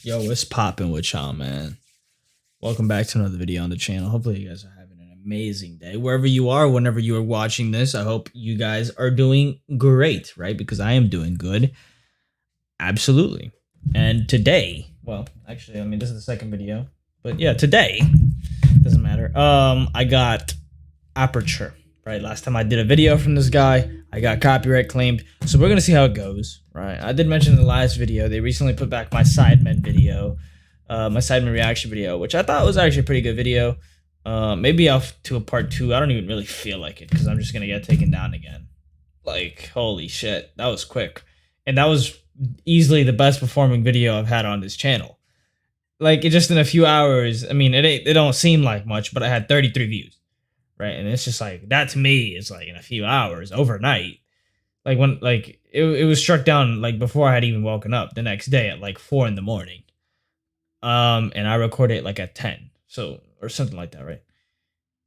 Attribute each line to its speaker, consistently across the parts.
Speaker 1: Yo, what's popping with y'all, man? Welcome back to another video on the channel. Hopefully you guys are having an amazing day. Wherever you are, whenever you are watching this, I hope you guys are doing great, right? Because I am doing good. Absolutely. And today, well, actually, I mean, this is the second video. But yeah, today, doesn't matter. I got Aperture, right? Last time I did a video from this guy, I got copyright claimed. So we're going to see how it goes, right? I did mention in the last video, they recently put back my Sidemen video, my Sidemen reaction video, which I thought was actually a pretty good video. Maybe off to a part 2. I don't even really feel like it because I'm just going to get taken down again. Like, holy shit, that was quick. And that was easily the best performing video I've had on this channel. Like, it just in a few hours, I mean, it don't seem like much, but I had 33 views. Right, and it's just like that to me is like in a few hours overnight. Like when it was struck down like before I had even woken up the next day at like 4 in the morning. And I recorded it like at 10, so or something like that, right?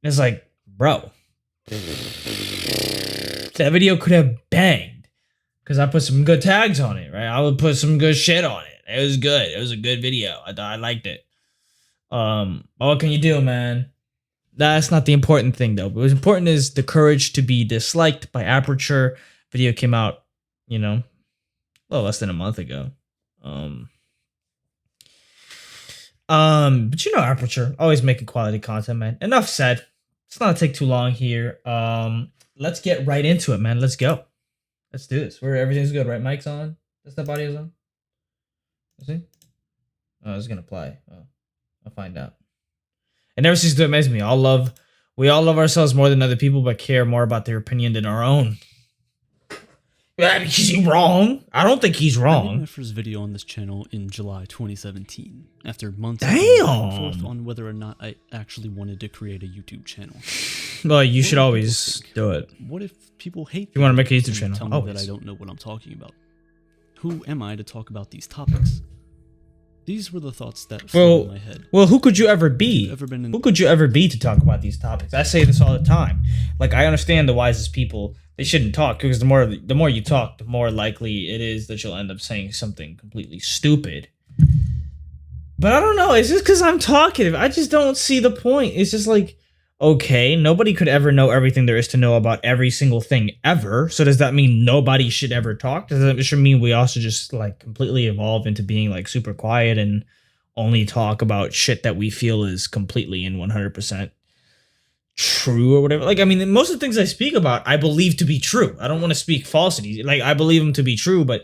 Speaker 1: And it's like, bro, that video could have banged because I put some good tags on it, right? I would put some good shit on it. It was good. It was a good video. I liked it. What can you do, man? That's not the important thing, though. What's important is the courage to be disliked by Aperture. Video came out, you know, well, less than a month ago. But you know, Aperture always making quality content, man. Enough said. It's not gonna take too long here. Let's get right into it, man. Let's go. Let's do this. Where everything's good, right? Mic's on. Desktop audio's on. Let's see. Oh, it's gonna play. Oh, I'll find out. It never ceases to amaze me. We all love ourselves more than other people, but care more about their opinion than our own. Is he wrong? I don't think he's wrong.
Speaker 2: I made my first video on this channel in July 2017, after months of forth on whether or not I actually wanted to create a YouTube channel.
Speaker 1: Well, you should always do it.
Speaker 2: What if people hate
Speaker 1: you want to make a YouTube channel?
Speaker 2: Tell me that I don't know what I'm talking about. Who am I to talk about these topics? These were the thoughts that flew in my head.
Speaker 1: Well, who could you ever be? Who could you ever be to talk about these topics? I say this all the time. Like, I understand the wisest people, they shouldn't talk because the more you talk, the more likely it is that you'll end up saying something completely stupid. But I don't know. It's just because I'm talkative. I just don't see the point. It's just like, okay, nobody could ever know everything there is to know about every single thing ever. So does that mean nobody should ever talk? Does that mean we also just like completely evolve into being like super quiet and only talk about shit that we feel is completely and 100% true or whatever? Like, I mean, most of the things I speak about, I believe to be true. I don't want to speak falsities. Like, I believe them to be true, but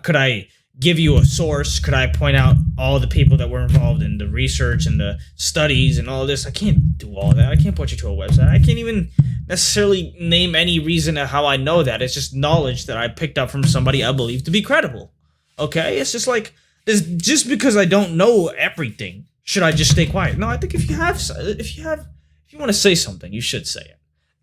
Speaker 1: could I give you a source? Could I point out all the people that were involved in the research and the studies and all this? I can't do all that. I can't point you to a website. I can't even necessarily name any reason of how I know that. It's just knowledge that I picked up from somebody I believe to be credible. Okay? It's just like, just because I don't know everything, should I just stay quiet? No, I think if you want to say something, you should say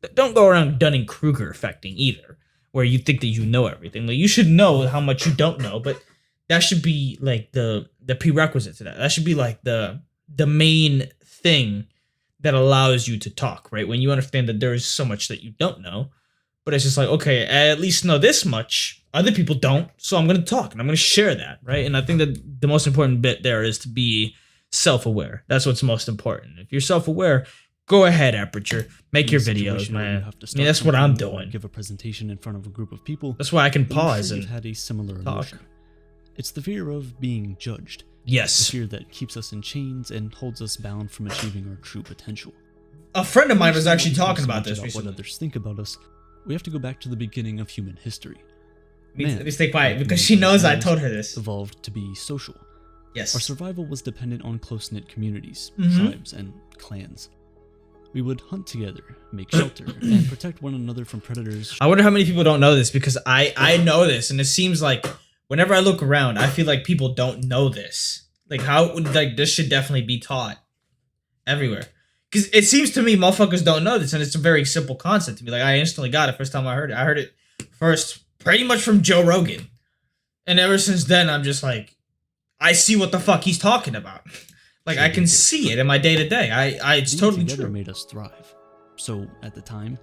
Speaker 1: it. Don't go around Dunning-Kruger affecting either, where you think that you know everything. Like, you should know how much you don't know, but that should be like the prerequisite to that. That should be like the main thing that allows you to talk, right? When you understand that there is so much that you don't know, but it's just like, okay, I at least know this much. Other people don't, so I'm going to talk and I'm going to share that, right? And I think that the most important bit there is to be self-aware. That's what's most important. If you're self-aware, go ahead, Aperture. Make your videos, man. I mean, that's what I'm doing.
Speaker 2: Give a presentation in front of a group of people.
Speaker 1: That's why I can pause and
Speaker 2: had a similar
Speaker 1: talk.
Speaker 2: Emotion. It's the fear of being judged.
Speaker 1: Yes.
Speaker 2: The fear that keeps us in chains and holds us bound from achieving our true potential.
Speaker 1: A friend of mine was actually talking about this recently.
Speaker 2: What others think about us, we have to go back to the beginning of human history.
Speaker 1: Let me stay quiet because she knows I told her this.
Speaker 2: Evolved to be social.
Speaker 1: Yes.
Speaker 2: Our survival was dependent on close-knit communities, tribes, and clans. We would hunt together, make shelter, and protect one another from predators.
Speaker 1: I wonder how many people don't know this because I know this, and it seems like whenever I look around, I feel like people don't know this. Like, this should definitely be taught everywhere. Because it seems to me motherfuckers don't know this, and it's a very simple concept to me. Like, I instantly got it first time I heard it. I heard it first pretty much from Joe Rogan. And ever since then, I'm just like, I see what the fuck he's talking about. Like, I can see it in my day-to-day. It's totally true.
Speaker 2: Made us thrive. So, at the time,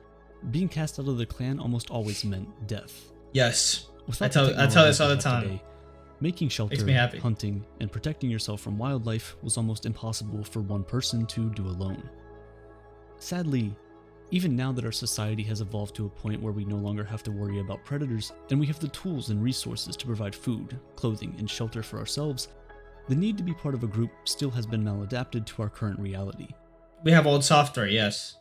Speaker 2: being cast out of the clan almost always meant death.
Speaker 1: Yes. I tell this all the time.
Speaker 2: Making shelter,
Speaker 1: Makes me happy.
Speaker 2: hunting, and protecting yourself from wildlife was almost impossible for one person to do alone. Sadly, even now that our society has evolved to a point where we no longer have to worry about predators, and we have the tools and resources to provide food, clothing, and shelter for ourselves, the need to be part of a group still has been maladapted to our current reality.
Speaker 1: We have old software, yes.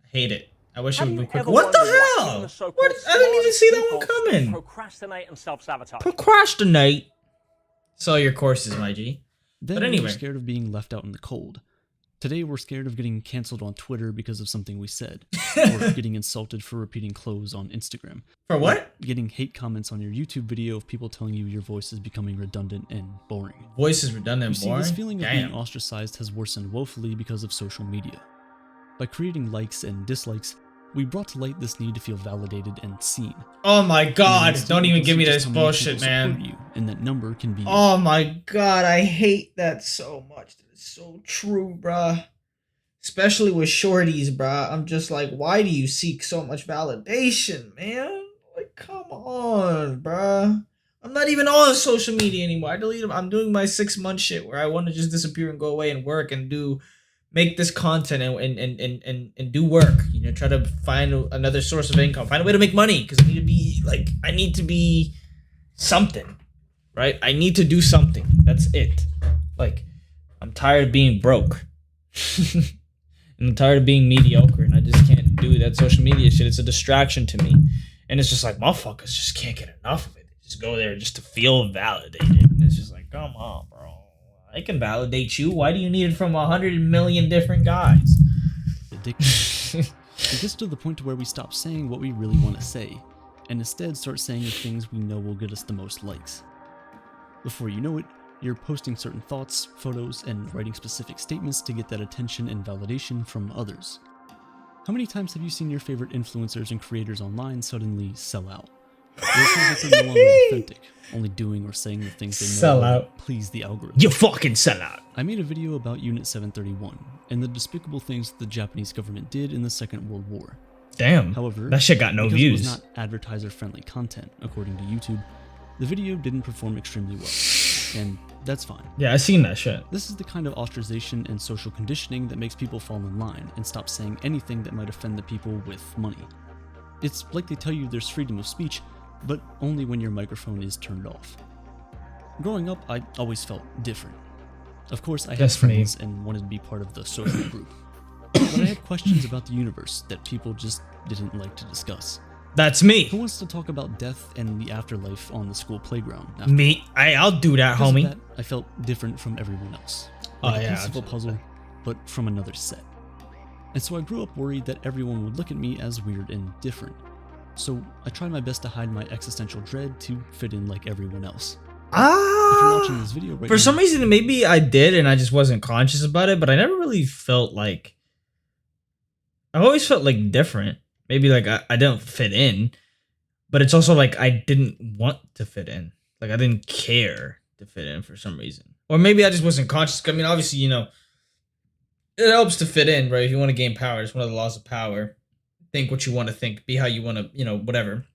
Speaker 1: I hate it. I wish it would be quicker. What the hell? What? I didn't even see that one coming.
Speaker 3: Procrastinate and self-sabotage.
Speaker 1: Procrastinate. Sell your courses, my G.
Speaker 2: Then
Speaker 1: But anyway.
Speaker 2: we were scared of being left out in the cold. Today we're scared of getting canceled on Twitter because of something we said, or getting insulted for repeating clothes on Instagram.
Speaker 1: For what?
Speaker 2: Getting hate comments on your YouTube video of people telling you your voice is becoming redundant and boring.
Speaker 1: Voice is redundant
Speaker 2: You
Speaker 1: and boring?
Speaker 2: see, this feeling of
Speaker 1: Damn.
Speaker 2: being ostracized has worsened woefully because of social media. By creating likes and dislikes, we brought to light this need to feel validated and seen.
Speaker 1: Oh my god,
Speaker 2: And
Speaker 1: don't even
Speaker 2: because
Speaker 1: give me
Speaker 2: of
Speaker 1: this
Speaker 2: just how many
Speaker 1: bullshit,
Speaker 2: people support
Speaker 1: man.
Speaker 2: You, and that number can be
Speaker 1: Oh my god, I hate that so much. That is so true, bruh. Especially with shorties, bruh. I'm just like, why do you seek so much validation, man? Like, come on, bruh. I'm not even on social media anymore. I deleted them. I'm doing my 6-month shit where I want to just disappear and go away and work and make this content and do work. You know, try to find another source of income. Find a way to make money because I need to be something, right? I need to do something. That's it. Like, I'm tired of being broke. And I'm tired of being mediocre, and I just can't do that social media shit. It's a distraction to me. And it's just like, motherfuckers just can't get enough of it. They just go there just to feel validated. And it's just like, come on, bro. I can validate you. Why do you need it from 100 million different guys?
Speaker 2: addictive. It gets to the point to where we stop saying what we really want to say, and instead start saying the things we know will get us the most likes. Before you know it, you're posting certain thoughts, photos, and writing specific statements to get that attention and validation from others. How many times have you seen your favorite influencers and creators online suddenly sell out? Where it feels like they're no longer authentic, only doing or saying the things they know
Speaker 1: Sell
Speaker 2: will
Speaker 1: out.
Speaker 2: please the algorithm.
Speaker 1: You fucking sell out.
Speaker 2: I made a video about Unit 731 and the despicable things the Japanese government did in the Second World War.
Speaker 1: Damn.
Speaker 2: However,
Speaker 1: That shit got no
Speaker 2: because
Speaker 1: views.
Speaker 2: it was not advertiser-friendly content, according to YouTube, the video didn't perform extremely well, and that's fine.
Speaker 1: Yeah, I seen that shit.
Speaker 2: This is the kind of ostracization and social conditioning that makes people fall in line and stop saying anything that might offend the people with money. It's like they tell you there's freedom of speech, but only when your microphone is turned off. Growing up, I always felt different. Of course, I had
Speaker 1: That's me.
Speaker 2: friends and wanted to be part of the social group. But I had questions about the universe that people just didn't like to discuss.
Speaker 1: That's
Speaker 2: Who
Speaker 1: me.
Speaker 2: wants to talk about death and the afterlife on the school playground? After
Speaker 1: Me. I'll do that,
Speaker 2: because of
Speaker 1: homie.
Speaker 2: that, I felt different from everyone else.
Speaker 1: Oh,
Speaker 2: Like a
Speaker 1: yeah,
Speaker 2: piece of a
Speaker 1: absolutely.
Speaker 2: puzzle, but from another set. And so I grew up worried that everyone would look at me as weird and different. So I tried my best to hide my existential dread to fit in like everyone else. If you're watching this video right
Speaker 1: For
Speaker 2: now,
Speaker 1: some reason, maybe I did and I just wasn't conscious about it, but I never really felt like... I've always felt like different. Maybe like I didn't fit in, but it's also like I didn't want to fit in. Like I didn't care to fit in for some reason. Or maybe I just wasn't conscious. I mean, obviously, you know, it helps to fit in, right? If you want to gain power, it's one of the laws of power. Think what you want to think, be how you want to, you know, whatever.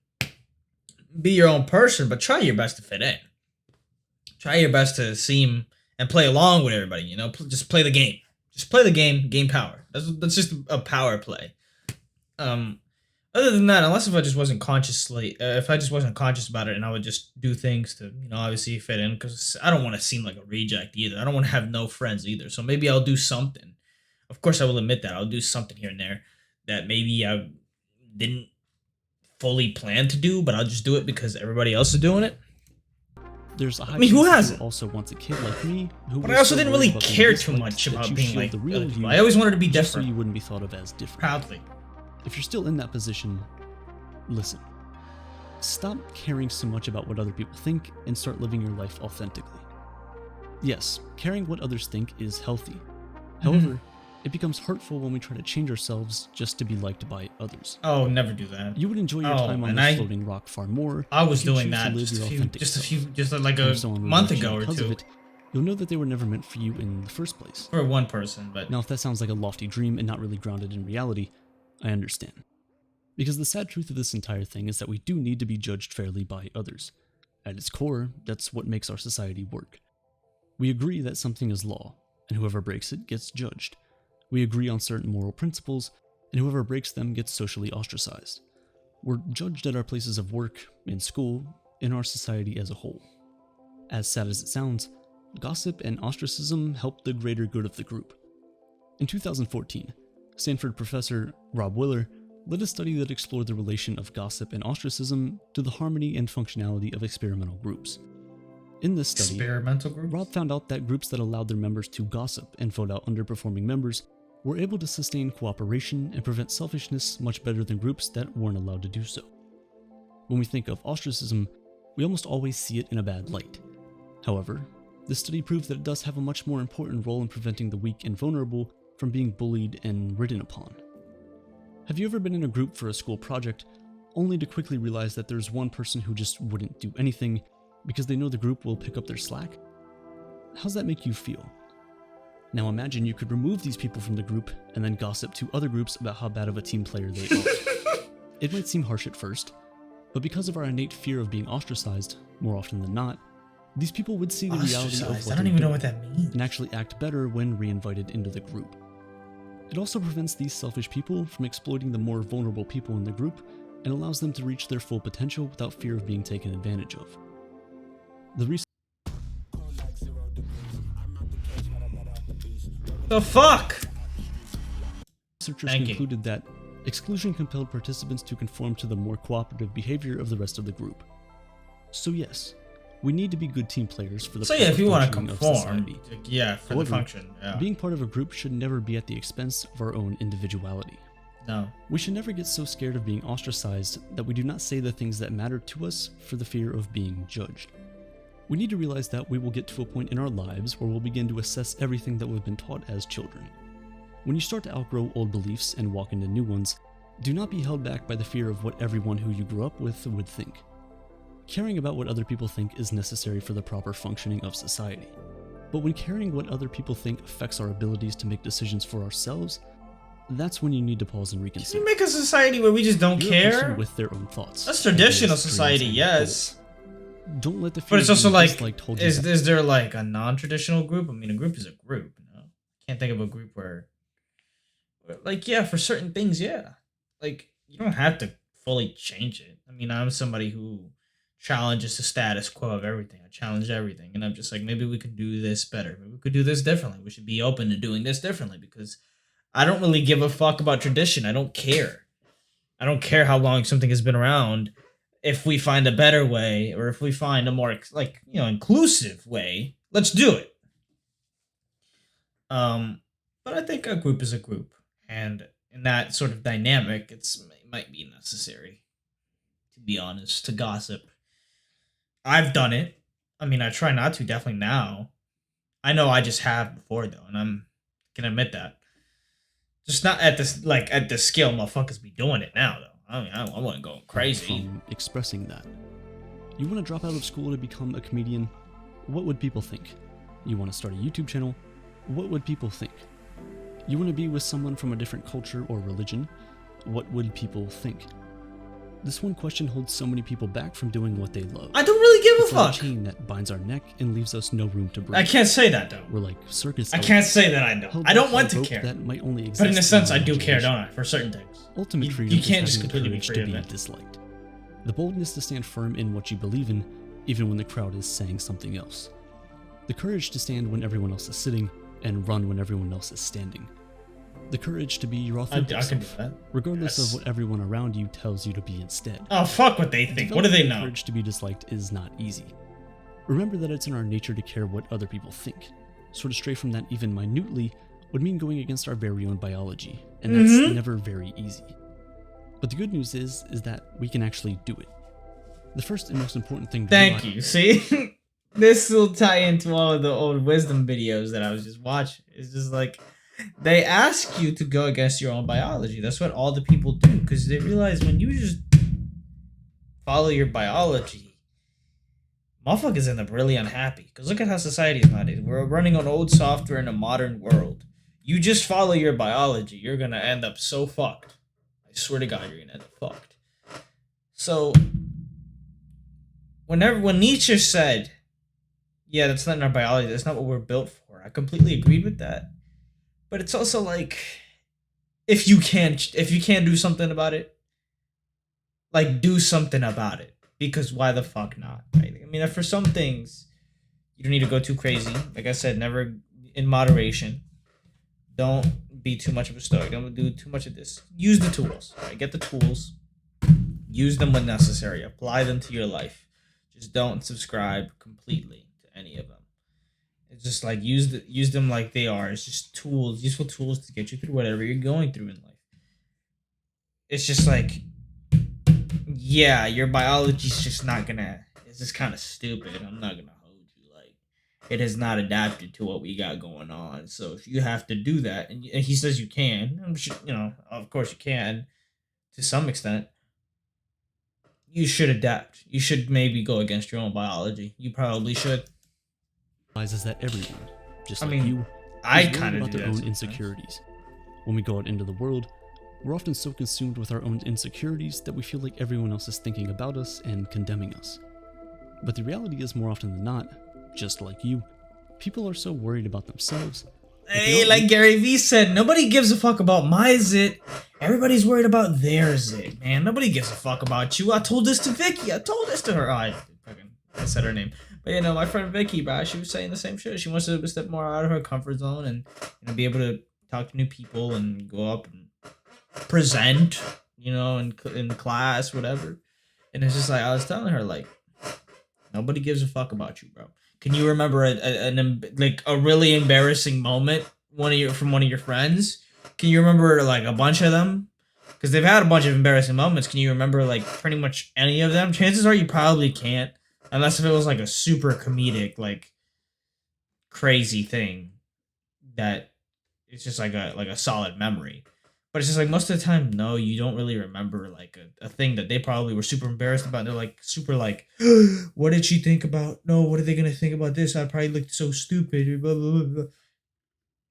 Speaker 1: Be your own person, but try your best to fit in. Try your best to seem and play along with everybody, you know? Just play the game. Just play the game, gain power. That's just a power play. Other than that, unless if I just wasn't conscious about it, and I would just do things to, you know, obviously fit in, because I don't want to seem like a reject either. I don't want to have no friends either. So maybe I'll do something. Of course, I will admit that I'll do something here and there that maybe I didn't fully plan to do, but I'll just do it because everybody else is doing it.
Speaker 2: there's a high
Speaker 1: mean, who
Speaker 2: chance that
Speaker 1: hasn't?
Speaker 2: you also once a kid like me, who
Speaker 1: But
Speaker 2: was
Speaker 1: I also
Speaker 2: so
Speaker 1: didn't
Speaker 2: worried
Speaker 1: really
Speaker 2: about being
Speaker 1: care too
Speaker 2: disliked
Speaker 1: much
Speaker 2: that
Speaker 1: about
Speaker 2: you
Speaker 1: being
Speaker 2: showed
Speaker 1: like
Speaker 2: the real
Speaker 1: other
Speaker 2: you,
Speaker 1: people. I always wanted to be
Speaker 2: just so
Speaker 1: different.
Speaker 2: you wouldn't be thought of as different.
Speaker 1: Proudly.
Speaker 2: If you're still in that position, listen. Stop caring so much about what other people think and start living your life authentically. Yes, caring what others think is healthy. However, it becomes hurtful when we try to change ourselves just to be liked by others.
Speaker 1: Oh, never do that.
Speaker 2: You would enjoy your
Speaker 1: Oh,
Speaker 2: time on
Speaker 1: and
Speaker 2: this
Speaker 1: I-
Speaker 2: floating rock far more.
Speaker 1: I was
Speaker 2: if you
Speaker 1: doing
Speaker 2: choose to
Speaker 1: that
Speaker 2: live
Speaker 1: just
Speaker 2: your
Speaker 1: a
Speaker 2: authentic
Speaker 1: few,
Speaker 2: self.
Speaker 1: just like
Speaker 2: And
Speaker 1: a
Speaker 2: if someone
Speaker 1: month
Speaker 2: rejects you
Speaker 1: ago or
Speaker 2: because of
Speaker 1: two.
Speaker 2: it, you'll know that they were never meant for you in the first place.
Speaker 1: For one person, but
Speaker 2: Now, if that sounds like a lofty dream and not really grounded in reality, I understand. Because the sad truth of this entire thing is that we do need to be judged fairly by others. At its core, that's what makes our society work. We agree that something is law, and whoever breaks it gets judged. We agree on certain moral principles, and whoever breaks them gets socially ostracized. We're judged at our places of work, in school, in our society as a whole. As sad as it sounds, gossip and ostracism help the greater good of the group. In 2014, Stanford professor Rob Willer led a study that explored the relation of gossip and ostracism to the harmony and functionality of experimental groups. In this study,
Speaker 1: Experimental groups?
Speaker 2: Rob found out that groups that allowed their members to gossip and vote out underperforming members were able to sustain cooperation and prevent selfishness much better than groups that weren't allowed to do so. When we think of ostracism, we almost always see it in a bad light. However, this study proved that it does have a much more important role in preventing the weak and vulnerable from being bullied and ridden upon. Have you ever been in a group for a school project, only to quickly realize that there's one person who just wouldn't do anything because they know the group will pick up their slack? How's that make you feel? Now imagine you could remove these people from the group and then gossip to other groups about how bad of a team player they are. It might seem harsh at first, but because of our innate fear of being ostracized, more often than not, these people would see the reality of what
Speaker 1: I don't even know what that means.
Speaker 2: and actually act better when reinvited into the group. It also prevents these selfish people from exploiting the more vulnerable people in the group and allows them to reach their full potential without fear of being taken advantage of. The
Speaker 1: The fuck?
Speaker 2: researchers
Speaker 1: Thank you.
Speaker 2: concluded that exclusion compelled participants to conform to the more cooperative behavior of the rest of the group. So yes, we need to be good team players for the
Speaker 1: So yeah, if you want to
Speaker 2: functioning of
Speaker 1: conform,
Speaker 2: society.
Speaker 1: yeah, for
Speaker 2: However,
Speaker 1: the function, yeah.
Speaker 2: Being part of a group should never be at the expense of our own individuality.
Speaker 1: No.
Speaker 2: We should never get so scared of being ostracized that we do not say the things that matter to us for the fear of being judged. We need to realize that we will get to a point in our lives where we'll begin to assess everything that we've been taught as children. When you start to outgrow old beliefs and walk into new ones, do not be held back by the fear of what everyone who you grew up with would think. Caring about what other people think is necessary for the proper functioning of society. But when caring what other people think affects our abilities to make decisions for ourselves, that's when you need to pause and
Speaker 1: Can
Speaker 2: reconsider.
Speaker 1: we make a society where we just don't
Speaker 2: You're a person
Speaker 1: care?
Speaker 2: with their own thoughts.
Speaker 1: That's traditional
Speaker 2: ideas, dreams,
Speaker 1: society,
Speaker 2: and
Speaker 1: yes.
Speaker 2: goals. Don't let the fear
Speaker 1: But it's
Speaker 2: of
Speaker 1: also
Speaker 2: being
Speaker 1: like,
Speaker 2: disliked hold you
Speaker 1: is
Speaker 2: back.
Speaker 1: there like a non-traditional group? I mean, a group is a group, you know? Can't think of a group where, like, yeah, for certain things, yeah. Like, you don't have to fully change it. I mean, I'm somebody who challenges the status quo of everything. I challenge everything. And I'm just like, maybe we could do this better. Maybe we could do this differently. We should be open to doing this differently because I don't really give a fuck about tradition. I don't care. I don't care how long something has been around. If we find a better way, or if we find a more like, you know, inclusive way, let's do it. But I think a group is a group, and in that sort of dynamic, it might be necessary, to be honest, to gossip. I've done it. I mean, I try not to, definitely now. I know I just have before though, and I can admit that. Just not at this at the scale motherfuckers be doing it now though. I mean, I wasn't going crazy.
Speaker 2: From expressing that. You want to drop out of school to become a comedian? What would people think? You want to start a YouTube channel? What would people think? You want to be with someone from a different culture or religion? What would people think? This one question holds so many people back from doing what they love.
Speaker 1: I don't really give
Speaker 2: It's
Speaker 1: a
Speaker 2: like
Speaker 1: fuck.
Speaker 2: a chain that binds our neck and leaves us no room to breathe.
Speaker 1: I can't say that though.
Speaker 2: We're like circus
Speaker 1: I
Speaker 2: elephants,
Speaker 1: can't say that I don't.
Speaker 2: held
Speaker 1: I don't
Speaker 2: back
Speaker 1: want
Speaker 2: by
Speaker 1: to
Speaker 2: rope
Speaker 1: care.
Speaker 2: That might only exist
Speaker 1: But in a sense,
Speaker 2: our
Speaker 1: I do care,
Speaker 2: imagination.
Speaker 1: don't I? For certain things.
Speaker 2: Ultimate
Speaker 1: You-
Speaker 2: freedom
Speaker 1: you can't
Speaker 2: is
Speaker 1: just
Speaker 2: having the
Speaker 1: completely be
Speaker 2: courage to
Speaker 1: free of
Speaker 2: be
Speaker 1: it.
Speaker 2: disliked. The boldness to stand firm in what you believe in, even when the crowd is saying something else. The courage to stand when everyone else is sitting, and run when everyone else is standing. The courage to be your
Speaker 1: I
Speaker 2: authentic
Speaker 1: can do
Speaker 2: self,
Speaker 1: that.
Speaker 2: regardless
Speaker 1: Yes.
Speaker 2: of what everyone around you tells you to be instead.
Speaker 1: Oh, fuck what they think. What do they
Speaker 2: Developing the
Speaker 1: know?
Speaker 2: courage to be disliked is not easy. Remember that it's in our nature to care what other people think. So to stray from that even minutely would mean going against our very own biology, and that's
Speaker 1: Mhm.
Speaker 2: never very easy. But the good news is that we can actually do it. The first and most important thing to
Speaker 1: Thank
Speaker 2: realize
Speaker 1: you. See? This will tie into all of the old wisdom videos that I was just watching. It's just like, they ask you to go against your own biology. That's what all the people do, because they realize when you just follow your biology, motherfuckers end up really unhappy. Because look at how society is nowadays. We're running on old software in a modern world. You just follow your biology, you're going to end up so fucked. I swear to God, you're going to end up fucked. So, when Nietzsche said, yeah, that's not in our biology, that's not what we're built for, I completely agreed with that. But it's also like, if you can't do something about it, like, do something about it. Because why the fuck not, right? I mean, for some things, you don't need to go too crazy. Like I said, never in moderation. Don't be too much of a stoic. Don't do too much of this. Use the tools, right? Get the tools. Use them when necessary. Apply them to your life. Just don't subscribe completely to any of them. It's just like use them like they are. It's just tools, useful tools to get you through whatever you're going through in life. It's just like, yeah, your biology's just not gonna. It's just kind of stupid. I'm not gonna hold you. Like, it has not adapted to what we got going on. So if you have to do that, and he says you can, I'm sure, of course you can, to some extent. You should adapt. You should maybe go against your own biology. You probably should.
Speaker 2: Is that everyone, just like
Speaker 1: I mean,
Speaker 2: you,
Speaker 1: I
Speaker 2: is worried
Speaker 1: kind of
Speaker 2: about
Speaker 1: do
Speaker 2: their
Speaker 1: that
Speaker 2: own
Speaker 1: sometimes.
Speaker 2: insecurities. When we go out into the world, we're often so consumed with our own insecurities that we feel like everyone else is thinking about us and condemning us. But the reality is, more often than not, just like you, people are so worried about themselves.
Speaker 1: Hey, like Gary Vee said, nobody gives a fuck about my zit. Everybody's worried about their zit, man. Nobody gives a fuck about you. I told this to Vicky. I told this to her. I said her name. But my friend Vicky, bro, she was saying the same shit. She wants to step more out of her comfort zone and be able to talk to new people and go up and present, in class, whatever. And it's just like, I was telling her, like, nobody gives a fuck about you, bro. Can you remember a really embarrassing moment from one of your friends? Can you remember like a bunch of them? Because they've had a bunch of embarrassing moments. Can you remember like pretty much any of them? Chances are you probably can't, unless if it was like a super comedic, like crazy thing that it's just like a solid memory. But it's just like most of the time, no, you don't really remember like a thing that they probably were super embarrassed about. They're like super like, what did she think about? No, what are they gonna think about this? I probably looked so stupid. Blah, blah, blah, blah.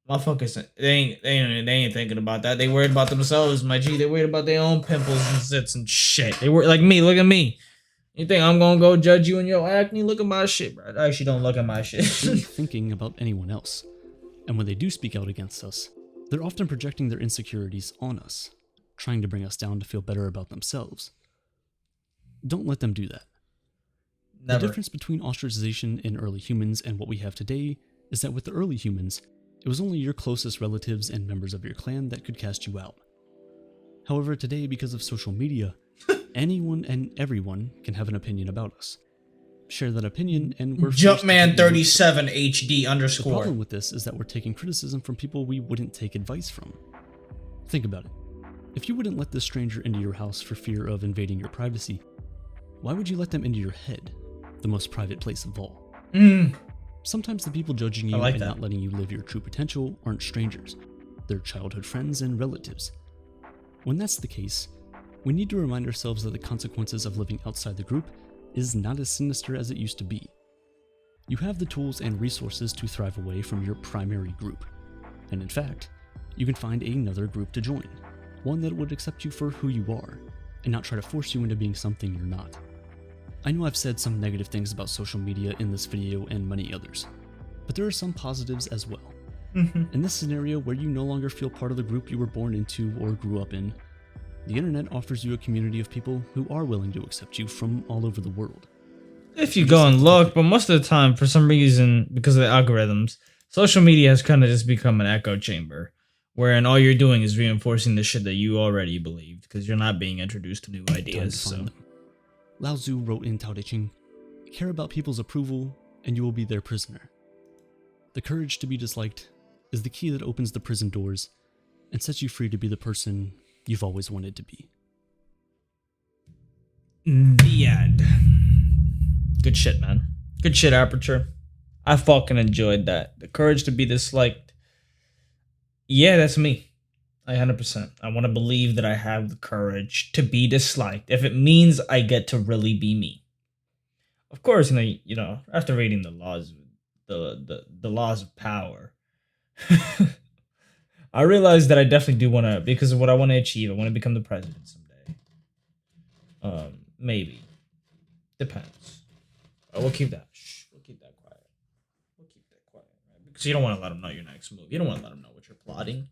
Speaker 1: Motherfuckers, they ain't thinking about that. They worried about themselves, my G. They worried about their own pimples and zits and shit. They were like me. Look at me. You think I'm gonna go judge you and your acne? Look at my shit, bro. I actually don't look at my shit.
Speaker 2: Really thinking about anyone else. And when they do speak out against us, they're often projecting their insecurities on us, trying to bring us down to feel better about themselves. Don't let them do that.
Speaker 1: Never.
Speaker 2: The difference between ostracization in early humans and what we have today is that with the early humans, it was only your closest relatives and members of your clan that could cast you out. However, today, because of social media, anyone and everyone can have an opinion about us. Share that opinion, and we're
Speaker 1: Jumpman37 HD
Speaker 2: The
Speaker 1: underscore.
Speaker 2: problem with this is that we're taking criticism from people we wouldn't take advice from. Think about it. If you wouldn't let this stranger into your house for fear of invading your privacy, why would you let them into your head, the most private place of all? Sometimes the people judging you and not letting you live your true potential aren't strangers. They're childhood friends and relatives. When that's the case, we need to remind ourselves that the consequences of living outside the group is not as sinister as it used to be. You have the tools and resources to thrive away from your primary group. And in fact, you can find another group to join, one that would accept you for who you are, and not try to force you into being something you're not. I know I've said some negative things about social media in this video and many others, but there are some positives as well. In this scenario where you no longer feel part of the group you were born into or grew up in, the internet offers you a community of people who are willing to accept you from all over the world.
Speaker 1: If you go and look, but most of the time, for some reason, because of the algorithms, social media has kind of just become an echo chamber, wherein all you're doing is reinforcing the shit that you already believed, because you're not being introduced to new ideas. So,
Speaker 2: Lao Tzu wrote in Tao Te Ching, "Care about people's approval, and you will be their prisoner." The courage to be disliked is the key that opens the prison doors and sets you free to be the person you've always wanted to be.
Speaker 1: The end. Good shit, man. Good shit, Aperture. I fucking enjoyed that. The courage to be disliked. Yeah, that's me. 100%. I want to believe that I have the courage to be disliked if it means I get to really be me. Of course, after reading the laws, the laws of power, I realized that I definitely do want to, because of what I want to achieve. I want to become the president someday. Maybe. Depends. We'll keep that. We'll keep that quiet. We'll keep that quiet, right? Because you don't want to let them know your next move. You don't want to let them know what you're plotting.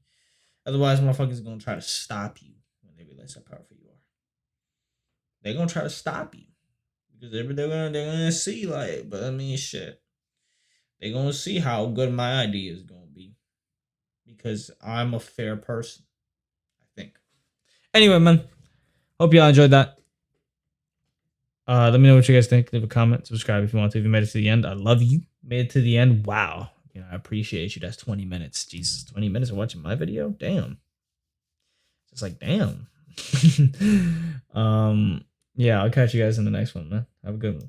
Speaker 1: Otherwise, motherfuckers are gonna try to stop you when they realize how powerful you are. They're gonna try to stop you because they're gonna see like, but I mean, shit. They're gonna see how good my idea is gonna be because I'm a fair person. I think. Anyway, man. Hope y'all enjoyed that. Let me know what you guys think. Leave a comment, subscribe if you want to. If you made it to the end, I love you. Made it to the end. Wow. I appreciate you. That's 20 minutes. Jesus, 20 minutes of watching my video? Damn. It's like, damn. Yeah, I'll catch you guys in the next one, man. Have a good one.